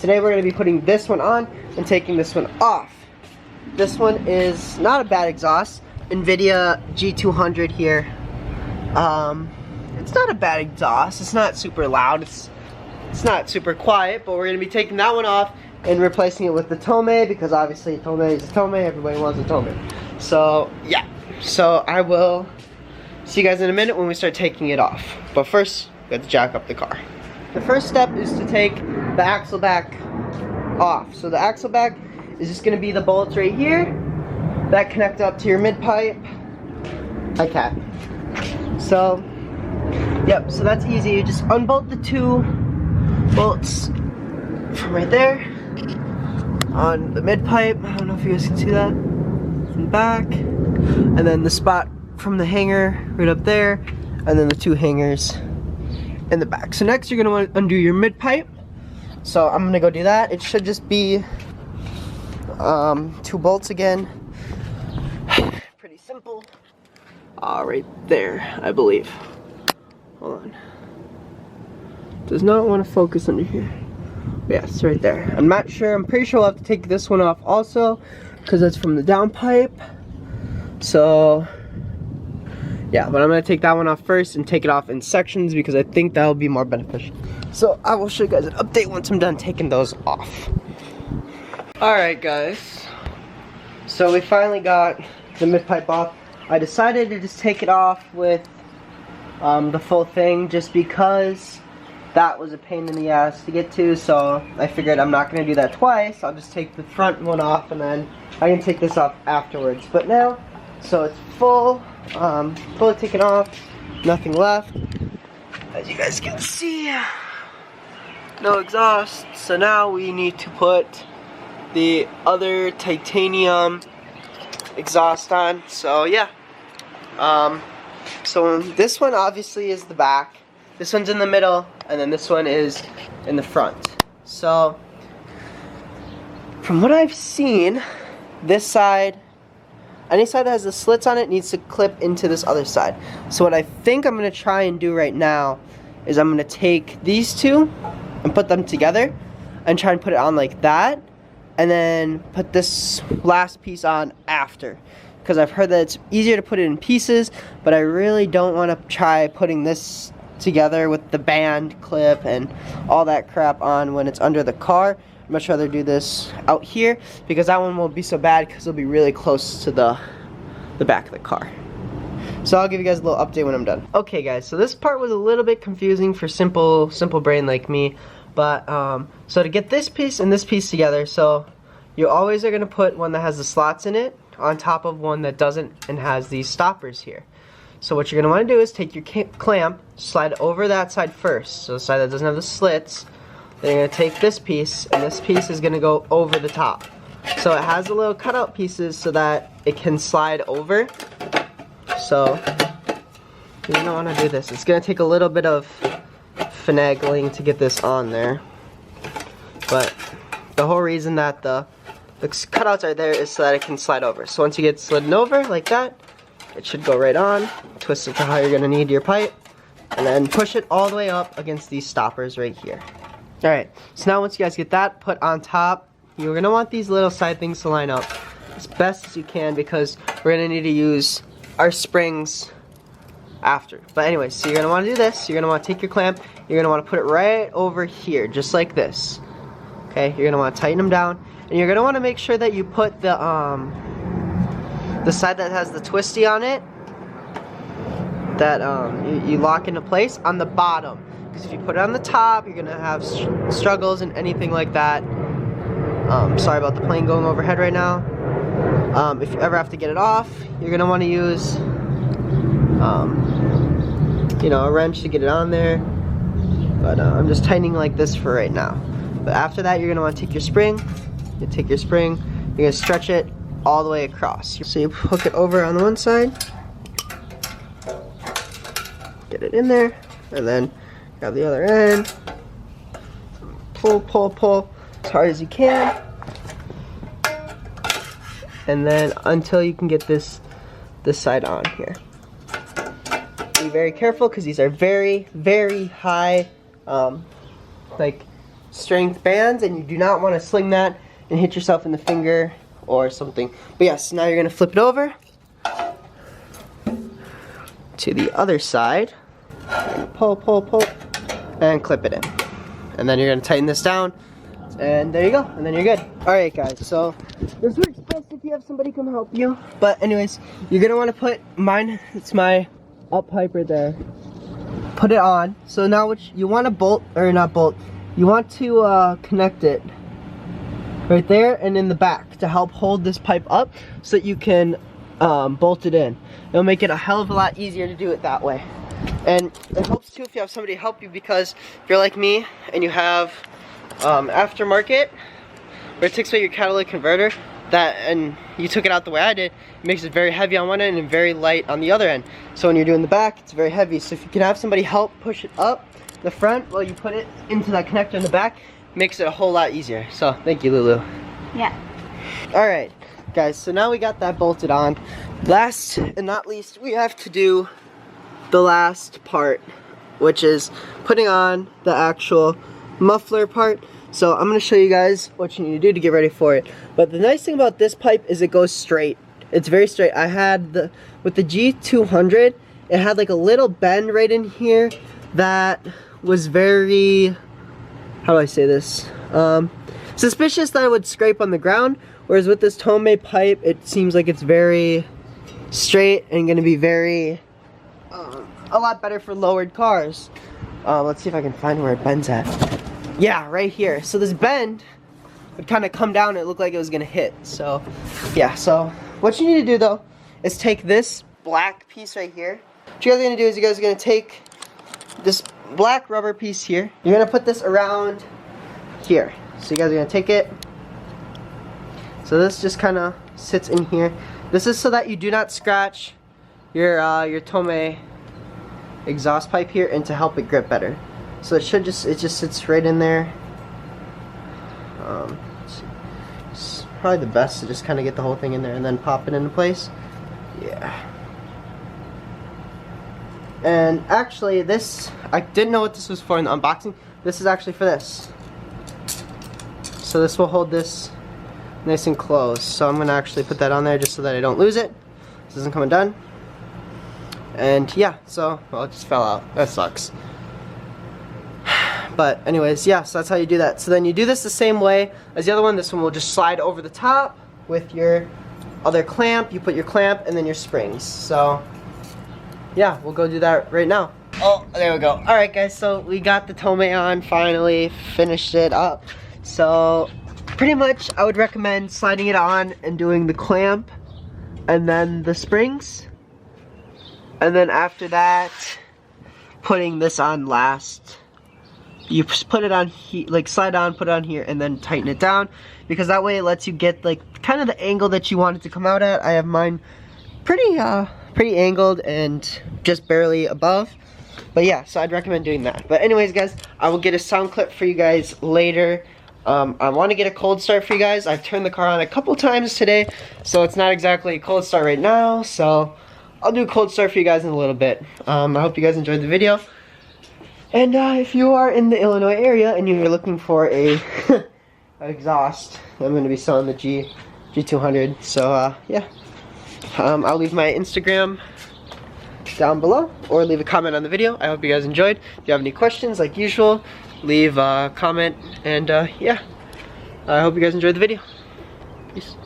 Today we're going to be putting this one on and taking this one off. This one is not a bad exhaust. NVIDIA G200 here. It's not a bad exhaust. It's not super loud. It's not super quiet, but we're going to be taking that one off and replacing it with the Tomei, because obviously Tomei is a Tomei. Everybody wants a Tomei. So yeah. So I will see you guys in a minute when we start taking it off. But first, we have to jack up the car. The first step is to take the axle back off. So the axle back is just going to be the bolts right here that connect up to your mid pipe, like that. So, yep, so that's easy. You just unbolt the two bolts from right there on the mid pipe. I don't know if you guys can see that from the back. And then the spot from the hanger right up there, and then the two hangers in the back. So next you're going to want to undo your mid pipe. So I'm going to go do that. It should just be two bolts again. Pretty simple. Right there, I believe. Hold on. Does not want to focus under here. Yes, right there. I'm not sure. I'm pretty sure we'll have to take this one off also, because that's from the down pipe. So yeah, but I'm going to take that one off first and take it off in sections, because I think that'll be more beneficial. So I will show you guys an update once I'm done taking those off. Alright guys, so we finally got the mid pipe off. I decided to just take it off with the full thing, just because that was a pain in the ass to get to. So I figured I'm not going to do that twice. I'll just take the front one off and then I can take this off afterwards. But now, so it's full. Fully taken off, nothing left, as you guys can see. No exhaust. So now we need to put the other titanium exhaust on. So yeah, so this one obviously is the back, this one's in the middle, and then this one is in the front. So from what I've seen, this side, any side that has the slits on it needs to clip into this other side. So what I think I'm going to try and do right now is I'm going to take these two and put them together and try and put it on like that, and then put this last piece on after, because I've heard that it's easier to put it in pieces, but I really don't want to try putting this together with the band clip and all that crap on when it's under the car. I'd much rather do this out here, because that one won't be so bad because it'll be really close to the back of the car. So I'll give you guys a little update when I'm done. Okay guys, so this part was a little bit confusing for simple brain like me, but so to get this piece and this piece together, so you always are going to put one that has the slots in it on top of one that doesn't and has these stoppers here. So what you're going to want to do is take your clamp, slide over that side first, so the side that doesn't have the slits. Then you're going to take this piece, and this piece is going to go over the top. So it has the little cutout pieces so that it can slide over. So you don't want to do this. It's going to take a little bit of finagling to get this on there. But the whole reason that the cutouts are there is so that it can slide over. So once you get slidden over like that, it should go right on. Twist it to how you're going to need your pipe, and then push it all the way up against these stoppers right here. Alright, so now once you guys get that put on top, you're going to want these little side things to line up as best as you can, because we're going to need to use our springs after. But anyway, so you're going to want to do this. You're going to want to take your clamp, you're going to want to put it right over here, just like this. Okay, you're going to want to tighten them down, and you're going to want to make sure that you put the side that has the twisty on it, that you lock into place on the bottom. Because if you put it on the top, you're going to have struggles and anything like that. Sorry about the plane going overhead right now. If you ever have to get it off, you're going to want to use you know, a wrench to get it on there. But I'm just tightening like this for right now. But after that, you're going to want to take your spring. You take your spring, you're going to stretch it all the way across. So you hook it over on the one side, get it in there, and then grab the other end, pull, pull, pull as hard as you can, and then until you can get this side on here. Be very careful, because these are very, very high, like strength bands, and you do not want to sling that and hit yourself in the finger or something. But yes, now you're gonna flip it over to the other side. Pull, pull, pull, and clip it in. And then you're gonna tighten this down, and there you go, and then you're good. Alright guys, so this works best if you have somebody come help you. But anyways, you're gonna wanna put mine, it's my up pipe right there. Put it on. So now what you wanna bolt, or not bolt, you want to connect it right there and in the back to help hold this pipe up so that you can bolt it in. It'll make it a hell of a lot easier to do it that way. And it helps too if you have somebody help you, because if you're like me and you have aftermarket where it takes away your catalytic converter, and you took it out the way I did, it makes it very heavy on one end and very light on the other end. So when you're doing the back, it's very heavy. So if you can have somebody help push it up the front while you put it into that connector in the back, makes it a whole lot easier. So thank you, Lulu. Yeah. Alright guys, so now we got that bolted on. Last and not least, we have to do the last part, which is putting on the actual muffler part. So I'm going to show you guys what you need to do to get ready for it. But the nice thing about this pipe is it goes straight. It's very straight. I had with the G200, it had like a little bend right in here that was very, how do I say this? Suspicious that I would scrape on the ground. Whereas with this Tomei pipe, it seems like it's very straight and going to be very, a lot better for lowered cars. Let's see if I can find where it bends at. Yeah, right here. So this bend would kind of come down and it looked like it was going to hit. So, yeah. So what you need to do though is take this black piece right here. What you guys are going to do is you guys are going to take this black rubber piece here. You're going to put this around here. So you guys are going to take it. So this just kind of sits in here. This is so that you do not scratch your Tomei exhaust pipe here, and to help it grip better. So it just sits right in there. It's probably the best to just kind of get the whole thing in there and then pop it into place. Yeah. And actually this, I didn't know what this was for in the unboxing. This is actually for this. So this will hold this nice and close. So I'm gonna actually put that on there just so that I don't lose it. This doesn't come undone. And yeah, so, well, it just fell out. That sucks. But anyways, yeah, so that's how you do that. So then you do this the same way as the other one. This one will just slide over the top with your other clamp. You put your clamp and then your springs. So yeah, we'll go do that right now. Oh, there we go. Alright guys, so we got the Tomei on finally, finished it up. So pretty much I would recommend sliding it on and doing the clamp and then the springs. And then after that, putting this on last. You just put it on, like slide on, put it on here, and then tighten it down. Because that way it lets you get like kind of the angle that you want it to come out at. I have mine pretty angled and just barely above. But yeah, so I'd recommend doing that. But anyways guys, I will get a sound clip for you guys later. I want to get a cold start for you guys. I've turned the car on a couple times today, so it's not exactly a cold start right now. So I'll do a cold start for you guys in a little bit. I hope you guys enjoyed the video. And if you are in the Illinois area and you're looking for a exhaust, I'm going to be selling the G200. So yeah, I'll leave my Instagram down below or leave a comment on the video. I hope you guys enjoyed. If you have any questions, like usual, leave a comment. And yeah, I hope you guys enjoyed the video. Peace.